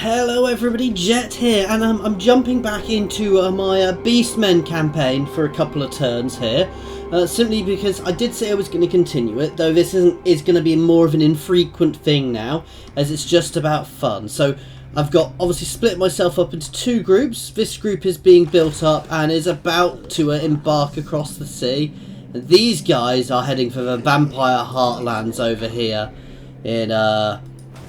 Hello everybody, Jet here, and I'm jumping back into my Beastmen campaign for a couple of turns here, simply because I did say I was going to continue it, though this is going to be more of an infrequent thing now, as it's just about fun. So I've got obviously split myself up into two groups. This group is being built up and is about to embark across the sea. And these guys are heading for the vampire heartlands over here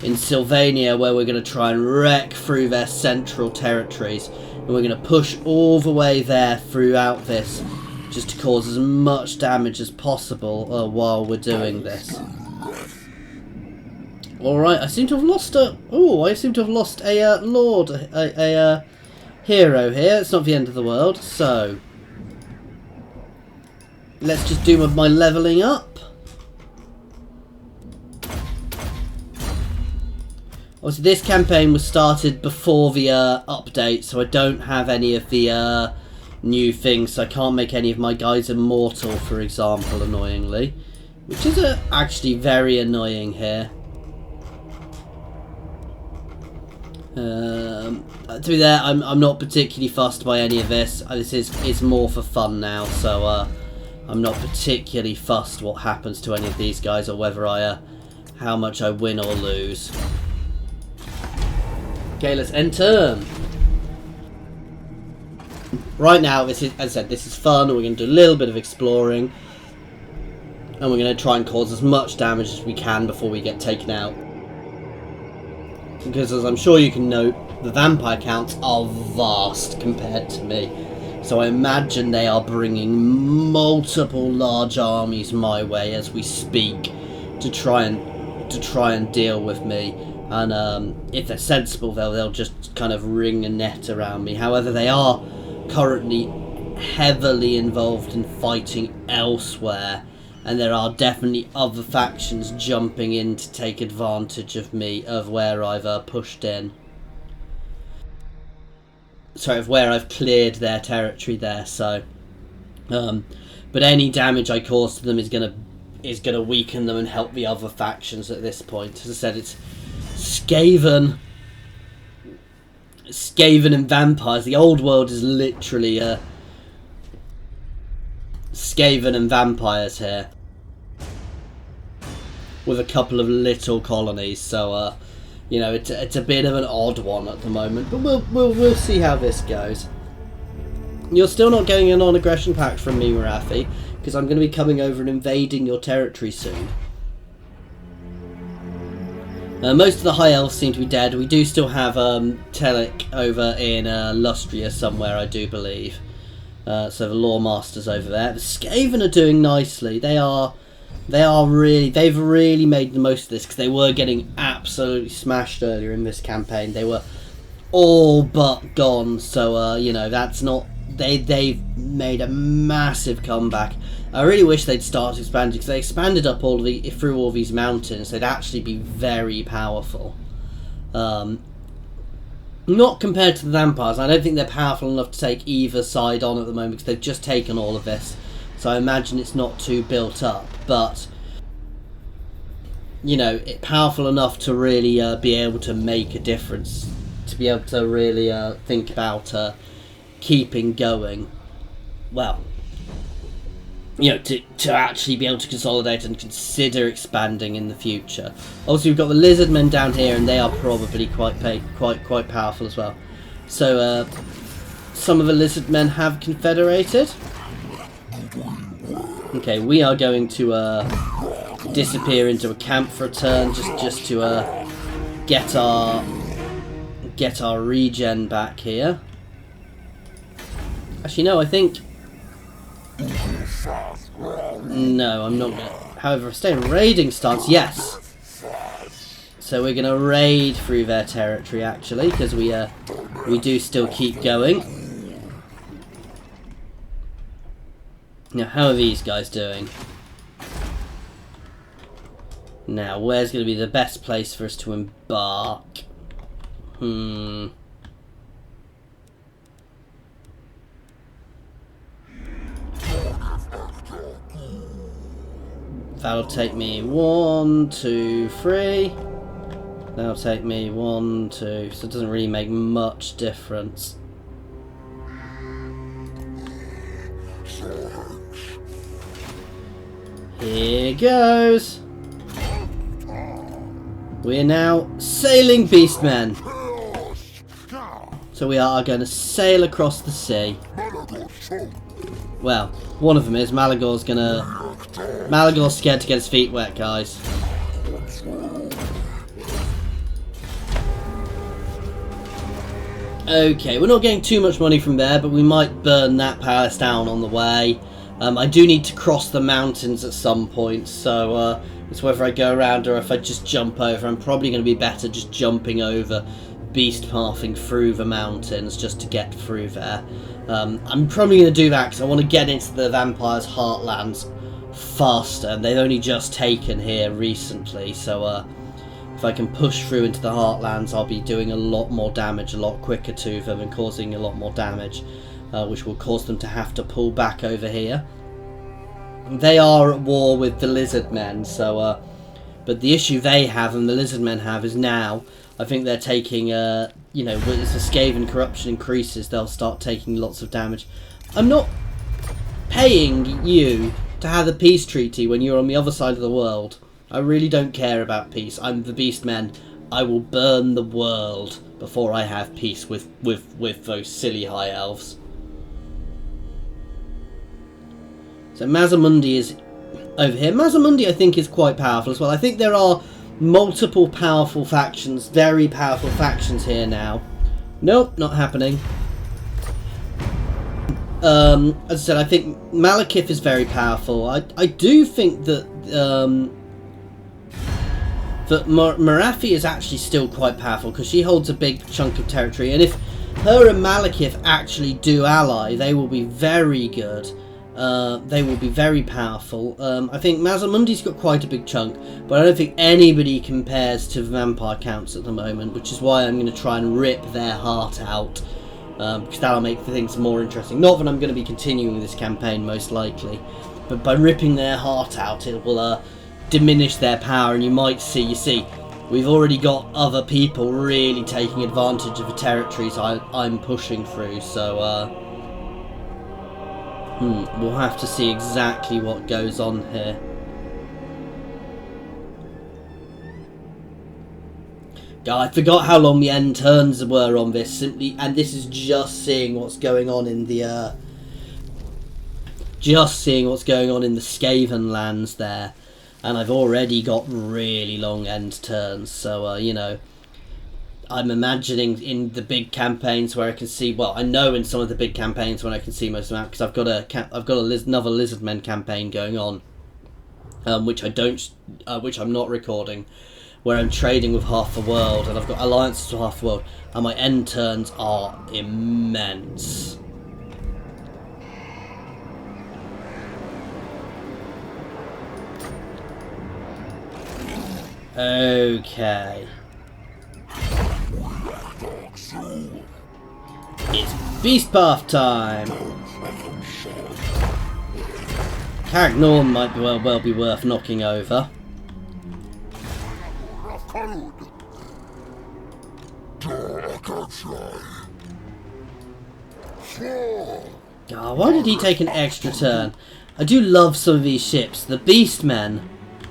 in Sylvania, where we're going to try and wreck through their central territories, and we're going to push all the way there throughout this, just to cause as much damage as possible while we're doing this. Alright, I seem to have lost a... Oh, I seem to have lost a lord, a hero here. It's not the end of the world, so... let's just do my levelling up. Obviously, this campaign was started before the update, so I don't have any of the new things, so I can't make any of my guys immortal, for example, annoyingly. Which is actually very annoying here. To be there, I'm not particularly fussed by any of this. It's more for fun now, so I'm not particularly fussed what happens to any of these guys, or whether how much I win or lose. Okay, let's end turn. Right now, this is, as I said, this is fun. We're going to do a little bit of exploring, and we're going to try and cause as much damage as we can before we get taken out. Because, as I'm sure you can note, the vampire counts are vast compared to me. So I imagine they are bringing multiple large armies my way as we speak to try and deal with me. And if they're sensible, they'll just kind of ring a net around me. However, they are currently heavily involved in fighting elsewhere, and there are definitely other factions jumping in to take advantage of me, of where I've pushed in. Sorry, of where I've cleared their territory there. So, but any damage I cause to them is gonna weaken them and help the other factions at this point. As I said, it's Skaven and vampires. The old world is literally Skaven and vampires here, with a couple of little colonies. So you know, it's a bit of an odd one at the moment, but we'll see how this goes. You're still not getting a non-aggression pact from me, Marathi, because I'm going to be coming over and invading your territory soon. Most of the High Elves seem to be dead. We do still have Telic over in Lustria somewhere, I do believe. So the Lawmaster's over there. The Skaven are doing nicely. They've really made the most of this, because they were getting absolutely smashed earlier in this campaign. They were all but gone. So you know, that's not... They've made a massive comeback. I really wish they'd start expanding, because they expanded up through all these mountains. They'd actually be very powerful. Not compared to the vampires. I don't think they're powerful enough to take either side on at the moment, because they've just taken all of this. So I imagine it's not too built up. But, you know, it's powerful enough to really be able to make a difference. To be able to really think about keeping going. Well, you know, to actually be able to consolidate and consider expanding in the future. Obviously, we've got the lizardmen down here, and they are probably quite powerful as well. So some of the lizardmen have confederated. Okay, we are going to disappear into a camp for a turn, just to get our regen back here. Actually, no, I think... no, I'm not gonna... However, stay in raiding stance, yes! So we're gonna raid through their territory, actually, because we do still keep going. Now, how are these guys doing? Now, where's going to be the best place for us to embark? That'll take me 1, 2, 3. That'll take me 1, 2, so it doesn't really make much difference. Here goes! We're now sailing Beastmen. So we are going to sail across the sea. Well, one of them is. Malagor's scared to get his feet wet, guys. Okay, we're not getting too much money from there, but we might burn that palace down on the way. I do need to cross the mountains at some point, so it's whether I go around or if I just jump over. I'm probably going to be better just jumping over, beast pathing through the mountains just to get through there. I'm probably going to do that because I want to get into the vampires' heartlands faster, and they've only just taken here recently, so if I can push through into the heartlands, I'll be doing a lot more damage a lot quicker to them and causing a lot more damage, which will cause them to have to pull back over here. They are at war with the lizard men, so but the issue they have and the lizard men have is now I think they're taking you know, as the Skaven corruption increases, they'll start taking lots of damage. I'm not paying you to have a peace treaty when you're on the other side of the world. I really don't care about peace. I'm the Beastmen. I will burn the world before I have peace with those silly high elves. So Mazamundi is over here. Mazamundi, I think, is quite powerful as well. I think there are multiple powerful factions, very powerful factions here now. Nope, not happening. As I said, I think Malekith is very powerful. I do think that that Marathi is actually still quite powerful because she holds a big chunk of territory, and if her and Malekith actually do ally, they will be very good. They will be very powerful. I think Mazamundi's got quite a big chunk, but I don't think anybody compares to the vampire counts at the moment, which is why I'm going to try and rip their heart out, because that'll make things more interesting. Not that I'm going to be continuing this campaign, most likely, but by ripping their heart out, it will diminish their power, and you might see, we've already got other people really taking advantage of the territories I'm pushing through, so we'll have to see exactly what goes on here. God, I forgot how long the end turns were on this, simply, and this is just seeing what's going on in the Skaven lands there, and I've already got really long end turns, so you know, I'm imagining in the big campaigns where I can see, well, I know in some of the big campaigns when I can see most of them, because I've got another Lizardmen campaign going on, which I'm not recording, where I'm trading with half the world, and I've got alliances with half the world, and my end turns are immense. Okay. It's Beast Path time! Cagnorn might well be worth knocking over. Oh, why did he take an extra turn? I do love some of these ships. The Beastmen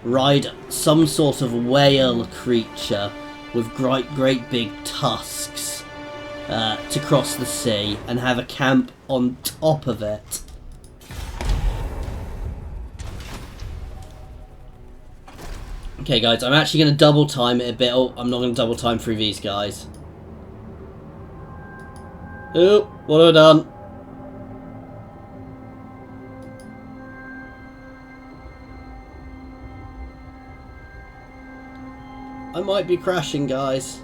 ride some sort of whale creature with great big tusks to cross the sea and have a camp on top of it. Okay guys, I'm actually going to double time it a bit. Oh, I'm not going to double time through these guys. Oh, what have I done? I might be crashing, guys.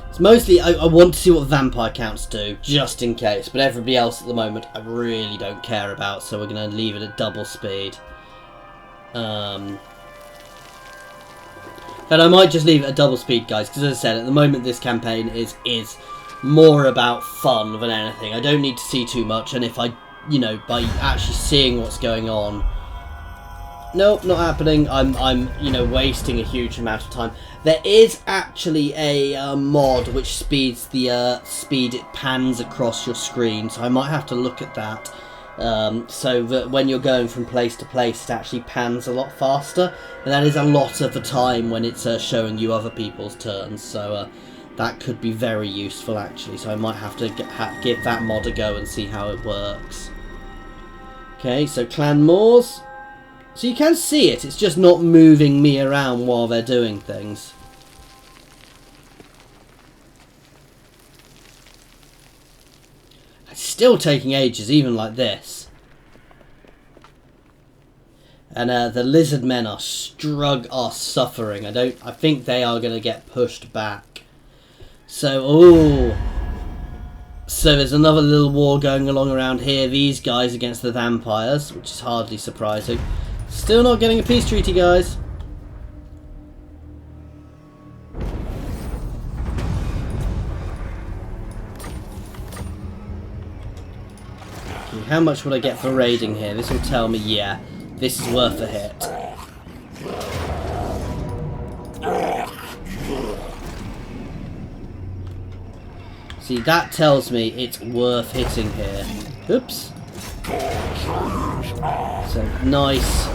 It's mostly, I want to see what vampire counts do, just in case, but everybody else at the moment I really don't care about, so we're going to leave it at double speed. And I might just leave it at double speed, guys, because as I said, at the moment this campaign is more about fun than anything. I don't need to see too much, and if I, you know, by actually seeing what's going on, nope, not happening. I'm you know, wasting a huge amount of time. There is actually a mod which speeds the speed it pans across your screen, so I might have to look at that. So that when you're going from place to place, it actually pans a lot faster, and that is a lot of the time when it's showing you other people's turns. So that could be very useful actually. So I might have to give that mod a go and see how it works. Okay, so Clan Moors. So you can see it, it's just not moving me around while they're doing things. It's still taking ages, even like this. And the lizard men are suffering. I think they are going to get pushed back. So, ooh. So there's another little war going along around here. These guys against the vampires, which is hardly surprising. Still not getting a peace treaty, guys. Okay, how much would I get for raiding here? This will tell me, yeah, this is worth a hit. See, that tells me it's worth hitting here. Oops. So, nice.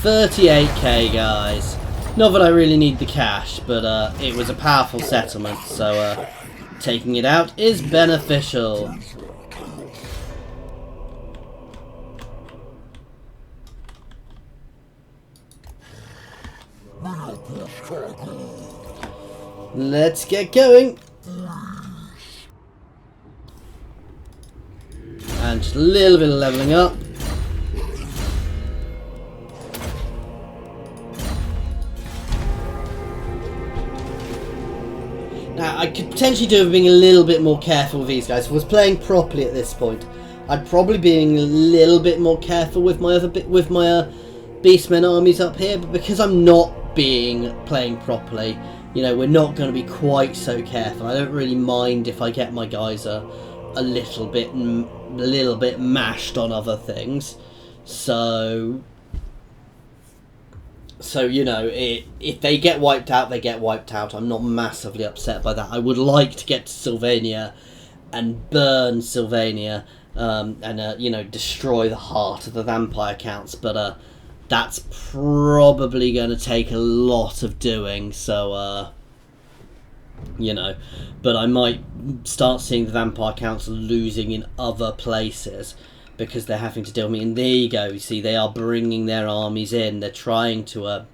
38k, guys. Not that I really need the cash, but it was a powerful settlement, so taking it out is beneficial. Let's get going. And just a little bit of leveling up. Now, I could potentially do with being a little bit more careful with these guys. If I was playing properly at this point, I'd probably be being a little bit more careful with my Beastmen armies up here. But because I'm not playing properly, you know, we're not going to be quite so careful. I don't really mind if I get my guys a little bit mashed on other things. So you know, if they get wiped out, they get wiped out. I'm not massively upset by that. I would like to get to Sylvania and burn Sylvania and you know, destroy the heart of the vampire counts, but that's probably going to take a lot of doing. So you know, but I might start seeing the vampire counts losing in other places because they're having to deal with me. And there you go, you see, they are bringing their armies in. They're trying to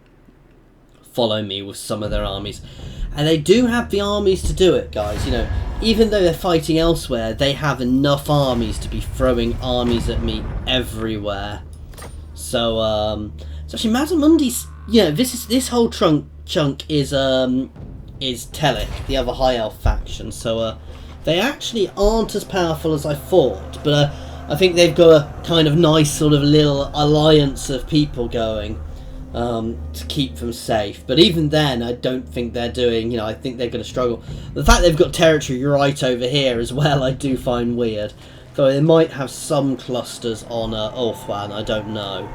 follow me with some of their armies, and they do have the armies to do it, guys. You know, even though they're fighting elsewhere, they have enough armies to be throwing armies at me everywhere. So actually Mazamundi's, you know, this whole chunk is Telic, the other high elf faction. So they actually aren't as powerful as I thought, but I think they've got a kind of nice sort of little alliance of people going to keep them safe. But even then, I don't think they're doing, you know, I think they're going to struggle. The fact they've got territory right over here as well, I do find weird. Though they might have some clusters on Ulthuan, I don't know.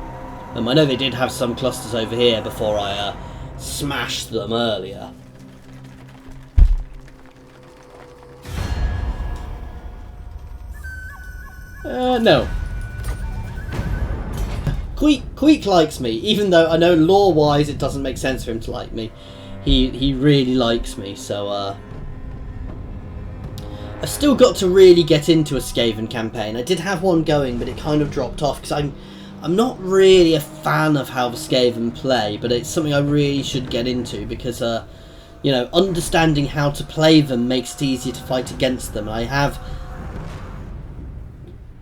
I know they did have some clusters over here before I smashed them earlier. No. Queek likes me, even though I know lore-wise it doesn't make sense for him to like me. He really likes me, so I've still got to really get into a Skaven campaign. I did have one going, but it kind of dropped off because I'm not really a fan of how the Skaven play, but it's something I really should get into because you know, understanding how to play them makes it easier to fight against them. I have.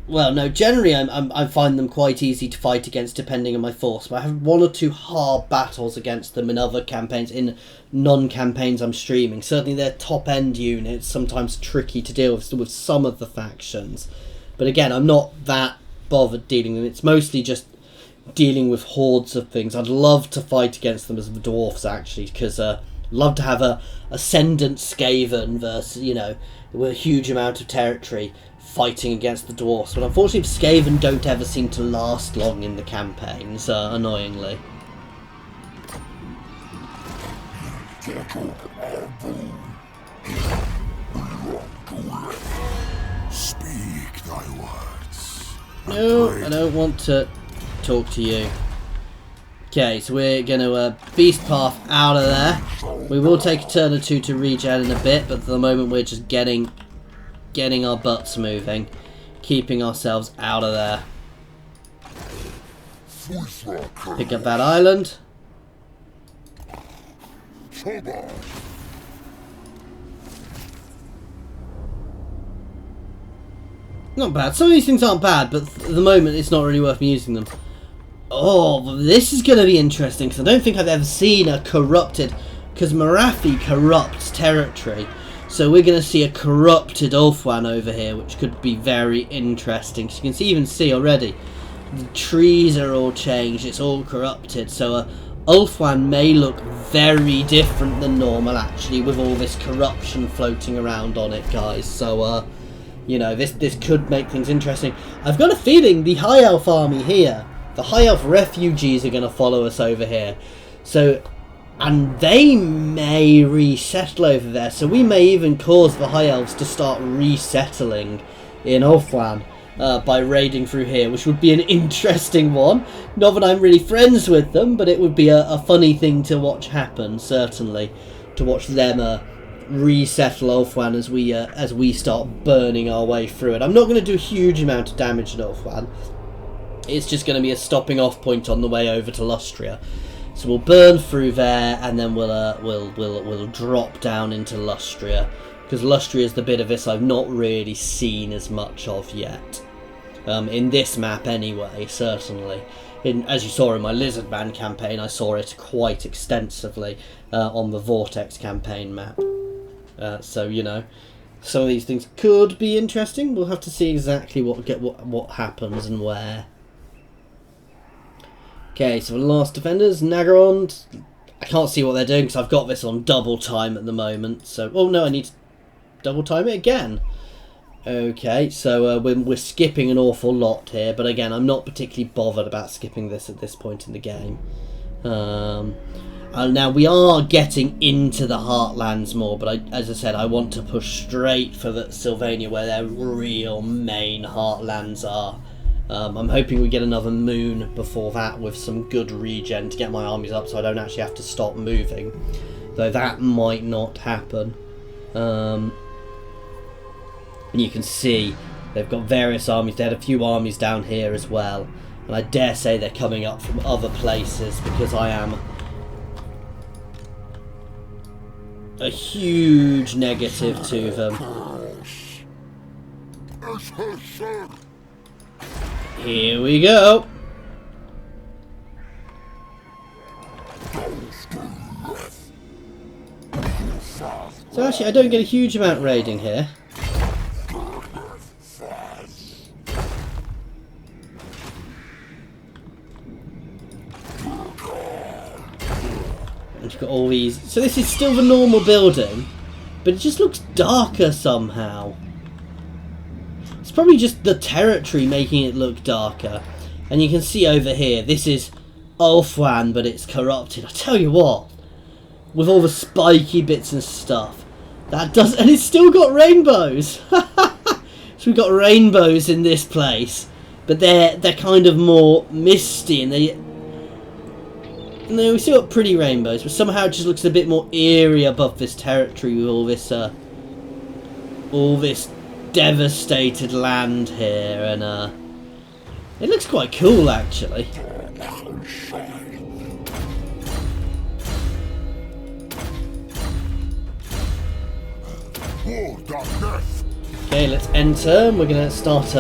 Well, no, generally I find them quite easy to fight against depending on my force, but I have one or two hard battles against them in other campaigns, in non-campaigns I'm streaming. Certainly their top-end units, sometimes tricky to deal with some of the factions. But again, I'm not that bothered dealing with them. It's mostly just dealing with hordes of things. I'd love to fight against them as the dwarfs, actually, because love to have a ascendant Skaven versus, you know, with a huge amount of territory fighting against the dwarfs. But unfortunately, Skaven don't ever seem to last long in the campaigns, annoyingly. Speak thy words. No, I don't want to talk to you. Okay, so we're going to beast path out of there. We will take a turn or two to regen in a bit, but for the moment we're just getting our butts moving, keeping ourselves out of there. Pick up that island. Not bad. Some of these things aren't bad, but at the moment it's not really worth me using them. Oh, this is going to be interesting, because I don't think I've ever seen a corrupted... Because Marathi corrupts territory. So we're going to see a corrupted Ulthuan over here, which could be very interesting. So you can even see already, the trees are all changed, it's all corrupted. So Ulthuan may look very different than normal, actually, with all this corruption floating around on it, guys. So, you know, this could make things interesting. I've got a feeling the High Elf army here, the High Elf refugees, are going to follow us over here. So, and they may resettle over there. So we may even cause the High Elves to start resettling in Ulthuan by raiding through here, which would be an interesting one. Not that I'm really friends with them, but it would be a funny thing to watch happen, certainly. To watch them resettle Ulthuan as we start burning our way through it. I'm not going to do a huge amount of damage at Ulthuan. It's just going to be a stopping off point on the way over to Lustria. So we'll burn through there, and then we'll drop down into Lustria, because Lustria is the bit of this I've not really seen as much of yet. In this map anyway, certainly. As you saw in my Lizardman campaign, I saw it quite extensively on the Vortex campaign map. So, you know, some of these things could be interesting. We'll have to see exactly what happens and where. Okay, so the last defenders, Nagarond. I can't see what they're doing because I've got this on double time at the moment. So, oh no, I need to double time it again. Okay, so we're skipping an awful lot here, but again, I'm not particularly bothered about skipping this at this point in the game. Now we are getting into the Heartlands more, but as I said, I want to push straight for the Sylvania, where their real main Heartlands are. I'm hoping we get another moon before that with some good regen to get my armies up, so I don't actually have to stop moving. Though that might not happen. And you can see they've got various armies. They had a few armies down here as well. And I dare say they're coming up from other places, because I am a huge negative to them. Here we go. So actually, I don't get a huge amount raiding here. And you've got all these. So this is still the normal building, but it just looks darker somehow. It's probably just the territory making it look darker. And you can see over here, this is Ulthuan, but it's corrupted. I tell you what, with all the spiky bits and stuff, that does, and it's still got rainbows. So we've got rainbows in this place, but they're kind of more misty, and we still got pretty rainbows, but somehow it just looks a bit more eerie above this territory with all this devastated land here, and it looks quite cool actually. Okay, let's enter. We're going to start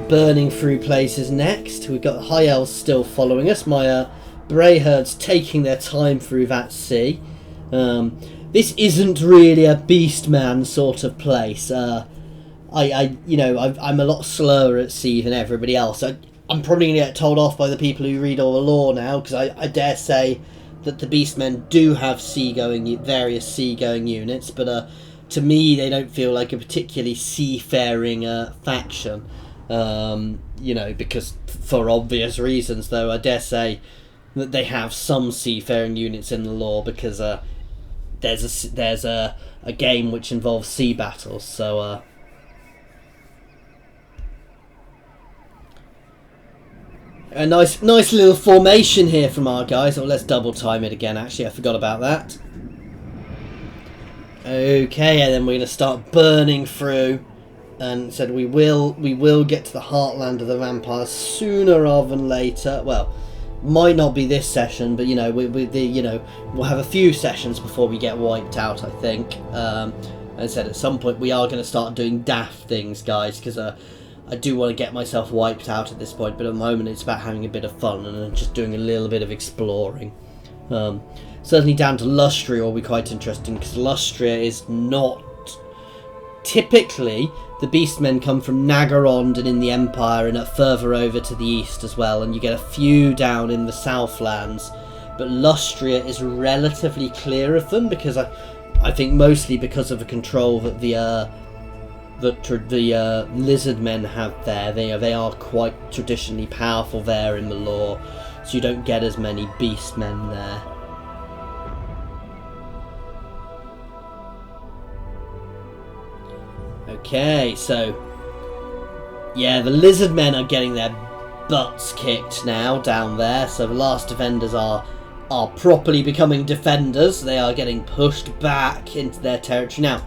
burning through places next. We've got High Elves still following us. My Bray herds taking their time through that sea. This isn't really a Beastman sort of place. I'm a lot slower at sea than everybody else. I'm probably going to get told off by the people who read all the lore now, because I dare say that the Beastmen do have various seagoing units, but to me they don't feel like a particularly seafaring faction. You know, because for obvious reasons, though, I dare say that they have some seafaring units in the lore, because there's a game which involves sea battles, so a nice little formation here from our guys. Oh, let's double time it again, actually, I forgot about that. Okay, and then we're going to start burning through, and said we will get to the heartland of the vampires sooner rather than later. Well, might not be this session, but you know, we'll have a few sessions before we get wiped out, I think. And I said at some point we are going to start doing daft things, guys, because I do want to get myself wiped out at this point, but at the moment it's about having a bit of fun and just doing a little bit of exploring. Certainly down to Lustria will be quite interesting, because Lustria is not... Typically, the Beastmen come from Nagarond and in the Empire, and further over to the east as well, and you get a few down in the Southlands. But Lustria is relatively clear of them, because I think mostly because of the control that the lizard men have there. They are quite traditionally powerful there in the lore, so you don't get as many Beastmen there. Okay, so yeah, the lizard men are getting their butts kicked now down there, so the last defenders are properly becoming defenders. They are getting pushed back into their territory. Now,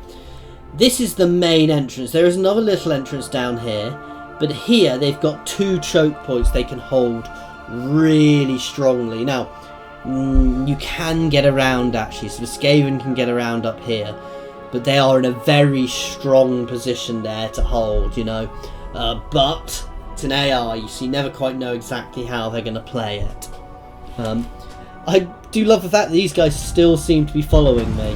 this is the main entrance. There is another little entrance down here, but here they've got 2 choke points they can hold really strongly. Now, you can get around, actually, so the Skaven can get around up here, but they are in a very strong position there to hold, you know. But it's an AI, so you never quite know exactly how they're going to play it. I do love the fact that these guys still seem to be following me.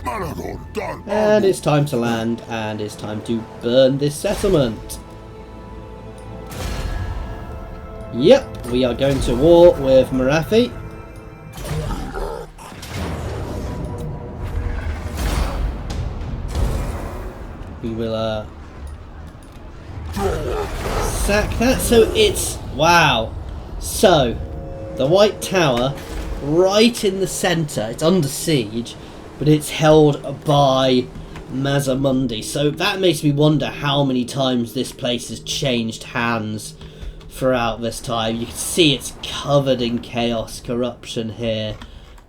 Malagor, done. And it's time to land, and it's time to burn this settlement. Yep, we are going to war with Marathi. We will sack that. So it's... Wow. So, the White Tower, right in the centre, it's under siege, but it's held by Mazamundi. So that makes me wonder how many times this place has changed hands throughout this time. You can see it's covered in chaos corruption here.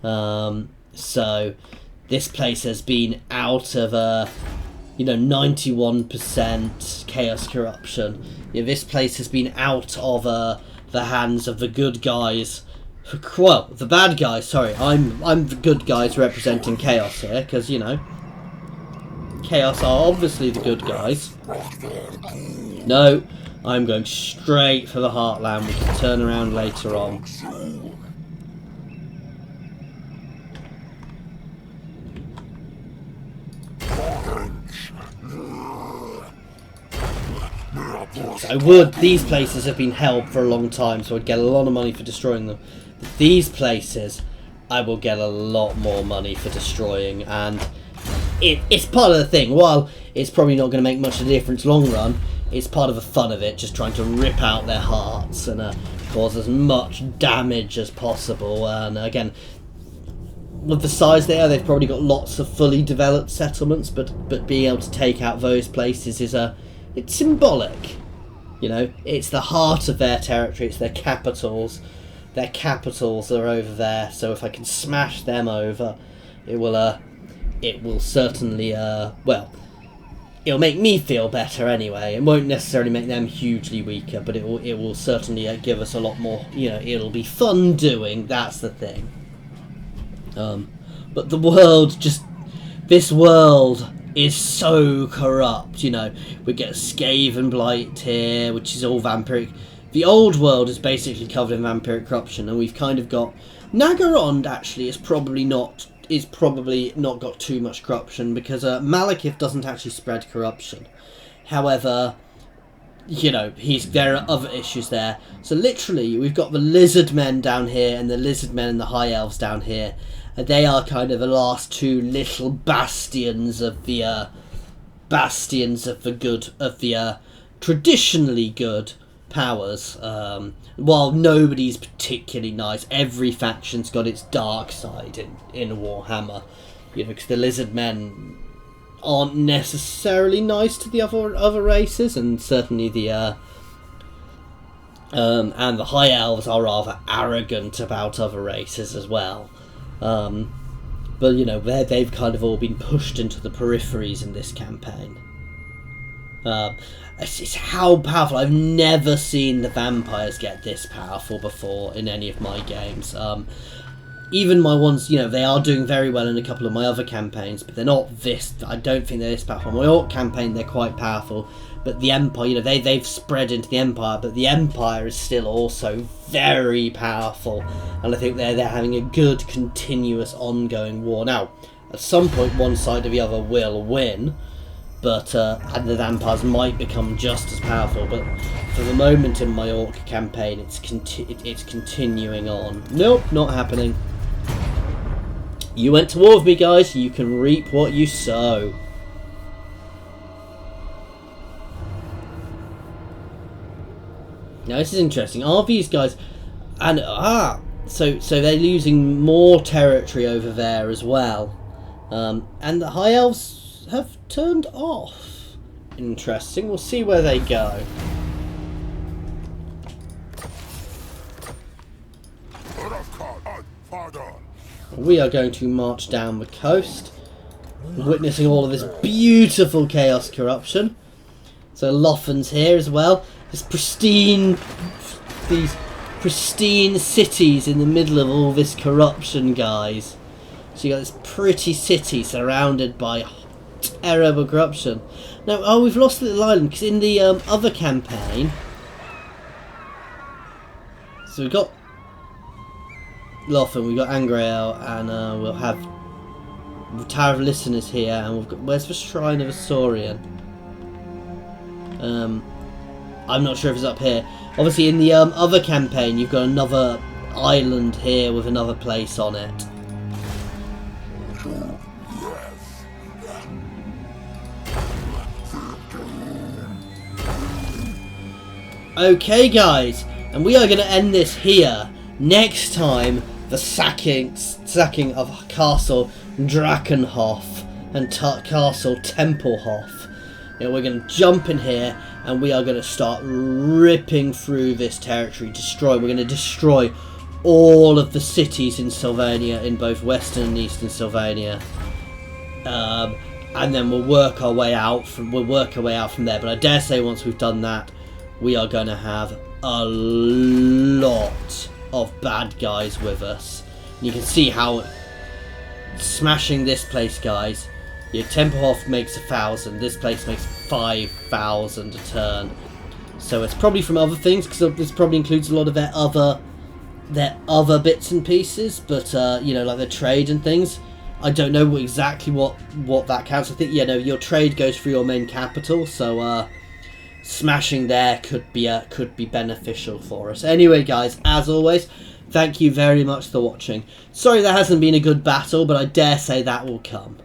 So this place has been out of 91% chaos corruption. Yeah, this place has been out of the hands of the good guys. Well, the bad guys, sorry. I'm the good guys representing chaos here, because, you know, chaos are obviously the good guys. No, I'm going straight for the heartland. We can turn around later on. These places have been held for a long time, so I'd get a lot of money for destroying them. But these places, I will get a lot more money for destroying, and it's part of the thing. While it's probably not going to make much of a difference long run, it's part of the fun of it, just trying to rip out their hearts and cause as much damage as possible. And again, with the size they are, they've probably got lots of fully developed settlements, but being able to take out those places is it's symbolic. You know, it's the heart of their territory, it's their capitals. Their capitals are over there, so if I can smash them over, it will certainly, well, it'll make me feel better anyway. It won't necessarily make them hugely weaker, but it will certainly give us a lot more, you know, it'll be fun doing, that's the thing. But the world this world is so corrupt, you know. We get Skaven Blight here, which is all vampiric. The old world is basically covered in vampiric corruption, and we've kind of got... Nagarond actually is probably not got too much corruption, because Malakith doesn't actually spread corruption. However, you know, there are other issues there. So literally, we've got the lizard men down here, and the lizard men and the high elves down here. And they are kind of the last two little bastions of the traditionally good powers. While nobody's particularly nice, every faction's got its dark side in Warhammer. You know, because the lizard men aren't necessarily nice to the other races, and certainly the and the high elves are rather arrogant about other races as well. But you know, they've kind of all been pushed into the peripheries in this campaign. It's how powerful. I've never seen the vampires get this powerful before in any of my games. Even my ones, you know, they are doing very well in a couple of my other campaigns, but they're not this. I don't think they're this powerful. My Orc campaign, they're quite powerful, but the Empire, you know, they've spread into the Empire, but the Empire is still also very powerful, and I think they're having a good, continuous, ongoing war. Now, at some point, one side or the other will win, but and the vampires might become just as powerful. But for the moment in my Orc campaign, it's continuing on. Nope, not happening. You went to war with me, guys. You can reap what you sow. Now this is interesting. Are these guys, and so they're losing more territory over there as well, and the high elves have turned off. Interesting. We'll see where they go. We are going to march down the coast, witnessing all of this beautiful chaos corruption. So Ulthuan's here as well. These pristine cities in the middle of all this corruption, guys. So you got this pretty city surrounded by terrible corruption. Now, we've lost Little Island because in the other campaign, so we've got Ulthuan, we've got Angrael, and we'll have the Tower of Listeners here, and we've got, where's the Shrine of a Saurian? I'm not sure if it's up here. Obviously, in the other campaign, you've got another island here with another place on it. Okay, guys, and we are going to end this here. Next time, the sacking of Castle Drakenhof and Castle Templehof. You know, we're going to jump in here, and we are going to start ripping through this territory. We're going to destroy all of the cities in Sylvania, in both Western and Eastern Sylvania, and then we'll work our way out from there. But I dare say, once we've done that, we are going to have a lot of bad guys with us. And you can see how smashing this place, guys. Your Templehof makes 1,000. This place makes 5,000 a turn. So it's probably from other things, because this probably includes a lot of their other bits and pieces. But you know, like their trade and things. I don't know exactly what that counts. I think, you know, your trade goes through your main capital. So smashing there could be beneficial for us. Anyway, guys, as always, thank you very much for watching. Sorry there hasn't been a good battle, but I dare say that will come.